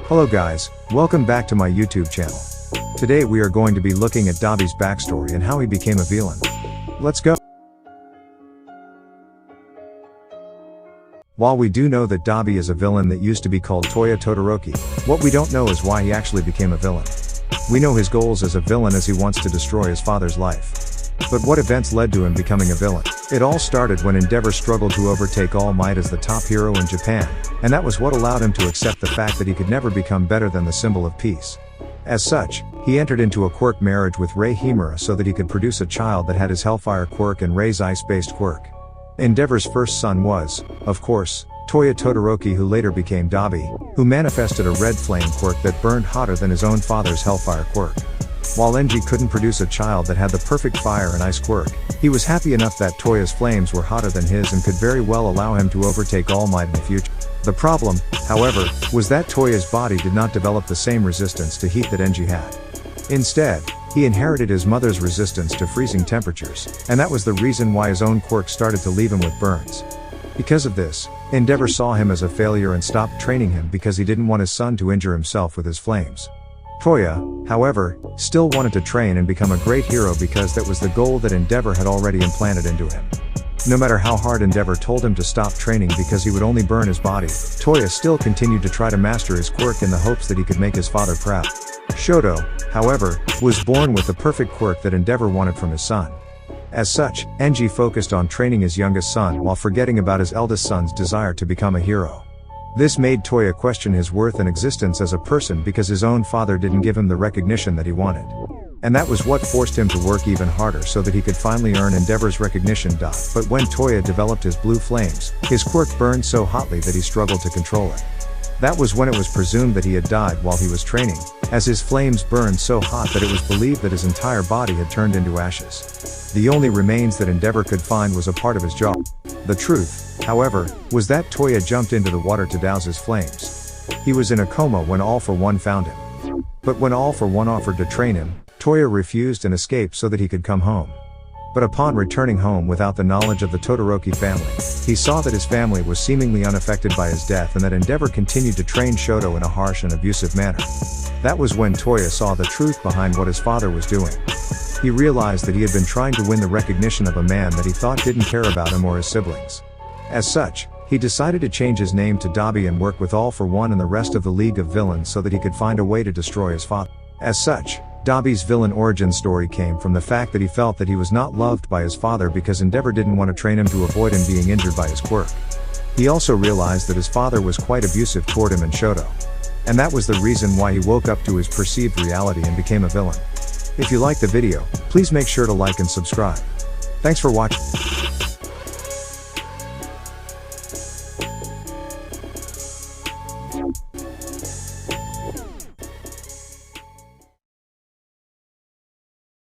Hello guys, welcome back to my YouTube channel. Today we are going to be looking at Dabi's backstory and how he became a villain. Let's go! While we do know that Dabi is a villain that used to be called Toya Todoroki, what we don't know is why he actually became a villain. We know his goals as a villain as he wants to destroy his father's life. But what events led to him becoming a villain? It all started when Endeavor struggled to overtake All Might as the top hero in Japan, and that was what allowed him to accept the fact that he could never become better than the symbol of peace. As such, he entered into a quirk marriage with Rei Himura so that he could produce a child that had his Hellfire quirk and Rei's ice-based quirk. Endeavor's first son was, of course, Toya Todoroki, who later became Dabi, who manifested a red flame quirk that burned hotter than his own father's Hellfire quirk. While Enji couldn't produce a child that had the perfect fire and ice quirk, he was happy enough that Toya's flames were hotter than his and could very well allow him to overtake All Might in the future. The problem, however, was that Toya's body did not develop the same resistance to heat that Enji had. Instead, he inherited his mother's resistance to freezing temperatures, and that was the reason why his own quirk started to leave him with burns. Because of this, Endeavor saw him as a failure and stopped training him because he didn't want his son to injure himself with his flames. Toya, however, still wanted to train and become a great hero because that was the goal that Endeavor had already implanted into him. No matter how hard Endeavor told him to stop training because he would only burn his body, Toya still continued to try to master his quirk in the hopes that he could make his father proud. Shoto, however, was born with the perfect quirk that Endeavor wanted from his son. As such, Enji focused on training his youngest son while forgetting about his eldest son's desire to become a hero. This made Toya question his worth and existence as a person because his own father didn't give him the recognition that he wanted. And that was what forced him to work even harder so that he could finally earn Endeavor's recognition. But when Toya developed his blue flames, his quirk burned so hotly that he struggled to control it. That was when it was presumed that he had died while he was training, as his flames burned so hot that it was believed that his entire body had turned into ashes. The only remains that Endeavor could find was a part of his jaw. The truth, however, was that Toya jumped into the water to douse his flames. He was in a coma when All for One found him. But when All for One offered to train him, Toya refused and escaped so that he could come home. But upon returning home without the knowledge of the Todoroki family, he saw that his family was seemingly unaffected by his death and that Endeavor continued to train Shoto in a harsh and abusive manner. That was when Toya saw the truth behind what his father was doing. He realized that he had been trying to win the recognition of a man that he thought didn't care about him or his siblings. As such, he decided to change his name to Dabi and work with All for One and the rest of the League of Villains so that he could find a way to destroy his father. As such, Dabi's villain origin story came from the fact that he felt that he was not loved by his father because Endeavor didn't want to train him to avoid him being injured by his quirk. He also realized that his father was quite abusive toward him and Shoto. And that was the reason why he woke up to his perceived reality and became a villain. If you liked the video, please make sure to like and subscribe. Thanks for watching.